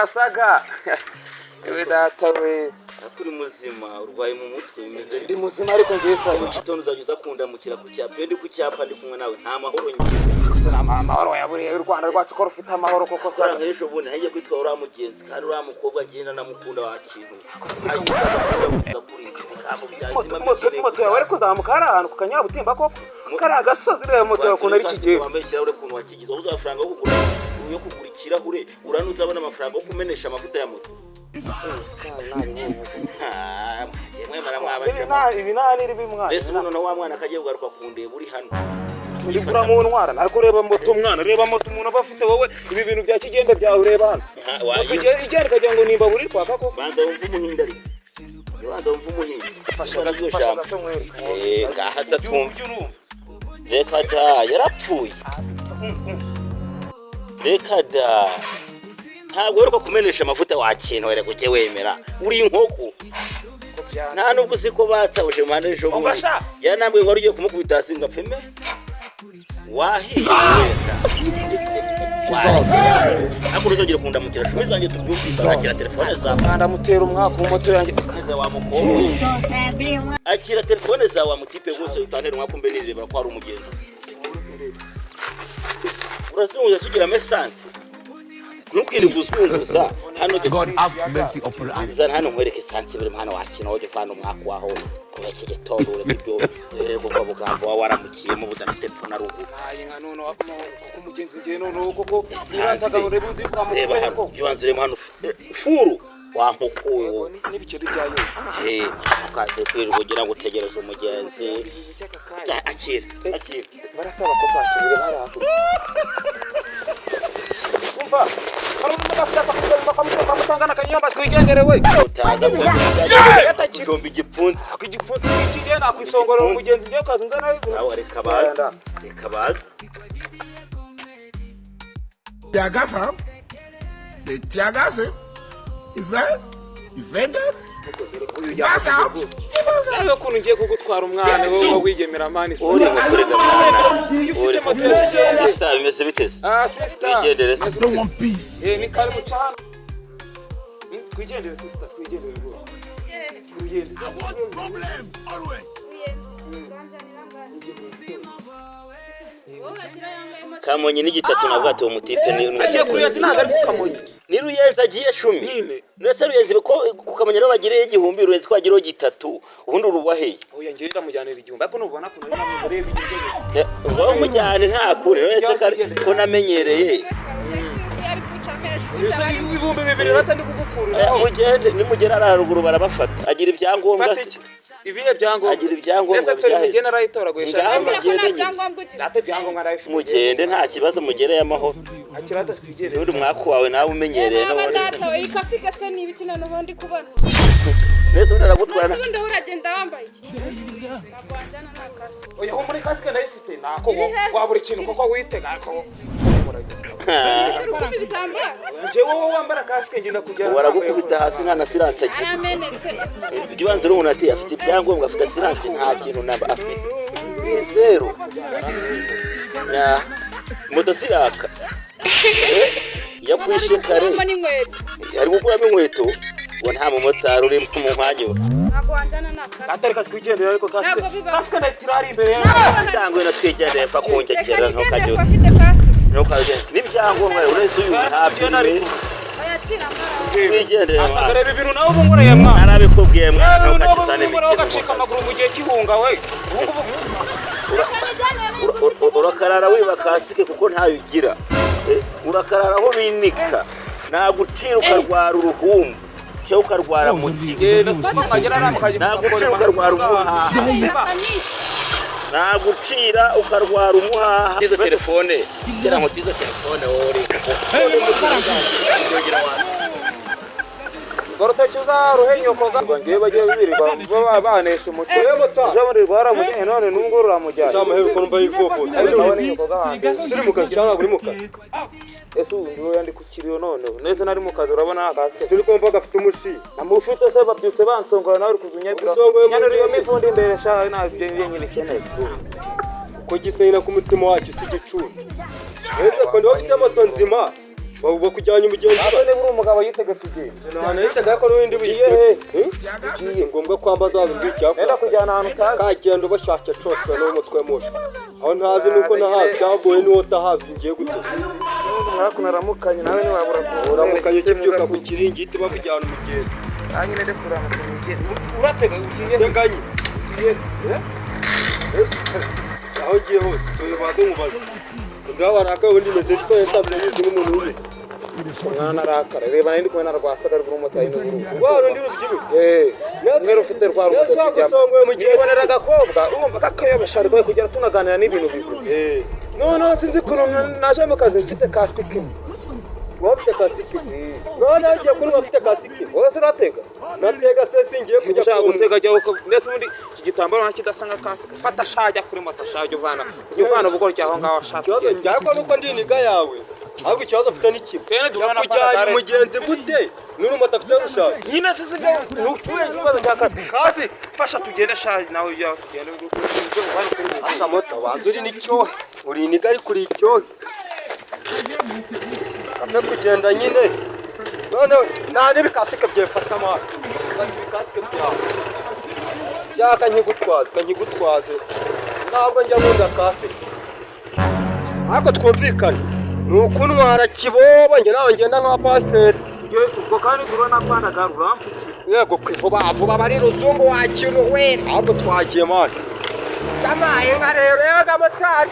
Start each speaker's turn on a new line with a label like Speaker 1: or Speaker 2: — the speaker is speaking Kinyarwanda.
Speaker 1: Saga. Ewe data we.
Speaker 2: Turi muzima urwaye mu mutwe bimeze
Speaker 1: ndi muzima ariko ngiye
Speaker 2: mu gitondo uzajya kundamukira ku cyapa ndi ku cyapa ndi kumwe nawe nta mahoro
Speaker 1: amahoro yaburiye u Rwanda rwacu ko rufite amahoro koko
Speaker 2: Saga nk'ejo bundi hagiye kwitwa uriya mugenzi kandi uriya mukobwa agenda namukunda wa kintu
Speaker 1: moto yawe ariko uzamuka hari ahantu ku Kanyabutimba koko kari agasozi rero moto yawe ukuntu ari kigiye
Speaker 2: wambaye ikirahure ukuntu wakigize ubuze amafaranga yo kugura ikirahure uranuza amafaranga yo kumenesha amavuta ya moto
Speaker 1: ibinani iri bimwana
Speaker 2: ese uno wa mwana kagiye kugaruka kundeba uri hano
Speaker 1: urikura mu ntwara nariko ureba moto umwana reba moto umuntu aba afite wowe ibi bintu bya kigenda byawe ureba hano igenda kagira ngo nimba buri kwaka ko
Speaker 2: banza wumva umuhinda ari banza wumva umuhinda
Speaker 1: fasha gashamba
Speaker 2: ngahatsa twumva reka da yarapfuye reka da ntabwo rero kumenesha amavuta wakintu were kujye wemera uri inkoko nta nubwo siko batsabuje mande ejo bundi yanambwe ngo ugiye kumukubita hasi ngapfeme wahiye akuru zongera kundamukira shumi zanjye tubyumvise akira telefone za
Speaker 1: ndamutera umwaka mu moto yanjye
Speaker 2: akaza wa mukobwa akira telefone za wa mutipe gose utantera umwaka mbe nireba ko ari umugenzi urasubira sugira mesanse nukiri guskunguza hano
Speaker 3: God have mercy upon us.
Speaker 2: Zana hano nkwereke sanse bere mwana wakina hoje fano mwaka waho kubeke gitondo ure kubyo kuko bugambo wa waramukiyemo budafite telefone arugo
Speaker 1: ayi nka none kuko umugenzi ngiye none koko irantaga urebuzi kwa
Speaker 2: mukobwa ko byanzure hano furu wampukuye
Speaker 1: n'ibiceri byayo
Speaker 2: ukaze kwirugira ngo utegereje umugenzi akira
Speaker 1: barasaba ko kwakira baraho umva kamutangana kanyamba twigendere we
Speaker 2: utaza kujomba igipfunsi
Speaker 1: akigipfunsi kigiye nakwisongorera umugenzi ngiye kazunza nawe
Speaker 2: aho reka baza
Speaker 3: Tiagasa de Tiagasa Ifendet
Speaker 1: Nawe kuntu ngiye kugutwara umwana wowe wigemera mani
Speaker 2: uri mukurega sister bimeze bitese
Speaker 1: sister
Speaker 2: wigendere
Speaker 3: I don't want peace.
Speaker 1: ni kari mu cyana twigendere sister twigendere rwose twigendere
Speaker 3: Problem always.
Speaker 2: Kamonyi n'igitatu na bwato umutipe ni
Speaker 1: agiye kuyenza ntago ari kukamonyi
Speaker 2: ni ruyenza agiye shumi
Speaker 1: nyine
Speaker 2: nese ruyenzi ko kukamenya no bagire igihumbi ruyenzi ko agiro gitatu ubundi urubahe
Speaker 1: oya ngiye ndamujyanira igihumbi ariko nubona ko nari namureba igihumbi
Speaker 2: ngo mujyane nta kure nese ko namenyereye
Speaker 1: Yusa ibihumbi 2 ratandi kugukurira
Speaker 2: mugende nimugera araruguru barabafata agira ibyangombwa
Speaker 1: ibihe byangombwa
Speaker 2: agira ibyangombwa
Speaker 1: ese peri mugena rayitoragwe
Speaker 2: shaka
Speaker 1: nate byangombwa ndabifite
Speaker 2: mugende nta kibazo mugereye amahoro
Speaker 1: akirata twigere
Speaker 2: uri mwaka wawe nawe umenyereye no
Speaker 4: wari data ikasika se ni ibiki noneho ndi kubona
Speaker 2: nese unaragutwana
Speaker 4: nasubiye uragenda wambaye iki nagwanjana nta kasi
Speaker 1: oya ho muri kasike ndayifite nako wabura ikintu koko witega ko
Speaker 4: Sirukumi bitambara
Speaker 1: je wowe wambara kasike ngenda kujyana
Speaker 2: waragukubita hasi nta na silence agira
Speaker 4: aramenetse
Speaker 2: igibanze uri umuntu ati afite ibyangombwa afite silence nta kintu namba afite zero ya moto siraka yakwishe kare ari gukuramo inkweto ngo nta mumotari uri mu mwanya
Speaker 4: ntago wanjana nta kasi
Speaker 1: atari kasi kwigendera ariko kasike nayitirari imbere
Speaker 2: cyangwa na twigendera fa kunjekera no kajyo
Speaker 4: afite kasi
Speaker 2: no kajyo n'ibyangombwa ureze uyu ntabyo nari
Speaker 4: ayacira amara
Speaker 2: twigendera
Speaker 1: asagara ibintu nawe bunkoreye mwana
Speaker 2: narabikubwiye mwana
Speaker 1: no kajisane mikino gacika amaguru mu gihe kihunga we
Speaker 2: urakarara wiba kasike kuko ntayo ugira urakarara aho binika nagucira ukarwara uruhumbu cyo ukarwara mu gihe nagucira ukarwara umuhaha nagucira ukarwara umuhaha izo telefone kera ngo tizo telefone ori
Speaker 1: Gorotochuza ruhenyoko ngiye bagiye birirwa banesha umutwe je muri rwara mujye none nungurura mujyana
Speaker 5: Samahe ko mbaye ifofo siri mu kazi cyangwa uri mu kazi
Speaker 1: ese undi yandi kukiriyo none nese nari mu kazi urabona akasike
Speaker 5: turi kumva gafite umushi
Speaker 1: namufite se babyutse bansongora nawe kuzunya nyane iyo mifundi imbere sha na byo nyine cyane
Speaker 5: ko gisayina ku mutima wacu si gicucu ese ko ndi bafite moto nzima bakujyanye umugenzi
Speaker 1: Aba niba uri umugabo yitegetse igihe.
Speaker 5: nahitaga ko n'undi bugiye si ngombwa kwambaza wabibwicyako
Speaker 1: Enda kujyana ahantu utazi.
Speaker 5: kagenda bashaka coco n'umutwe mushi aho ntazi nuko nahazi cyagoye niwo utahazi ngiye gute
Speaker 1: Mwakunaramukanye nawe niwabura
Speaker 5: uramukanye ukibyuka ku kiringiti bakujyana umugenzi
Speaker 1: Anyine de kuramukanya ugende. Uratega ugiye.
Speaker 5: teganye aho ngiye hose tubibaze mubaze ndabaraka ubundi meze twese nyuze n'umuntu w'undi
Speaker 1: Mwana narakara. Reba nindi kumwe na rwasaga rwo mutayi n'uruhu.
Speaker 5: wa rundi rubyibushye
Speaker 1: Mwere ufite rwa ruhu.
Speaker 5: nese wagusongoye mugenzi
Speaker 1: Ibonera agakobwa urumva kakayobesha rwo kugera tunaganira n'ibintu bizima. No sinzi ko naje mu kazi mfite kasike.
Speaker 5: wafite kasiki none agiye kuri wafite kasiki
Speaker 1: Wowe uratega?
Speaker 5: natega se singiye kujya
Speaker 1: Ushaka gutega jya uko ndetse ubundi iki gitambaro nakidasanga kasike. Fata shajya kuri moto shajya uvana ubugoro cyaho ngaho ashaka.
Speaker 5: ikibazo njya ko nuko ndi niga yawe ahubwo ikibazo mfite n'ikimwe
Speaker 1: Twene duhana
Speaker 5: yakujyanye umugenzi gute n'urumata afite rushaka
Speaker 1: Nyine sisi byo nukuye ikibazo cya kasike. Kasi fasha tugende shajya nawe ujya tugende
Speaker 5: asha moto banza uri n'icyohe uri niga ari kuri icyohe kapfe kugenda nyine none nta n'ibikasike byefata amara ibikasike byawe byaka nkigutwaze ntabwo njya nkunda kasike ariko twumvikane ni ukuntwara kibobo njye nawe ngenda nka pasiteri
Speaker 1: ubwo kandi turona kwanaga ruramfuki.
Speaker 5: yego vuba bari ruzungu wakinu we ahubwo twagiye mani yamaye nka rero yabaga motari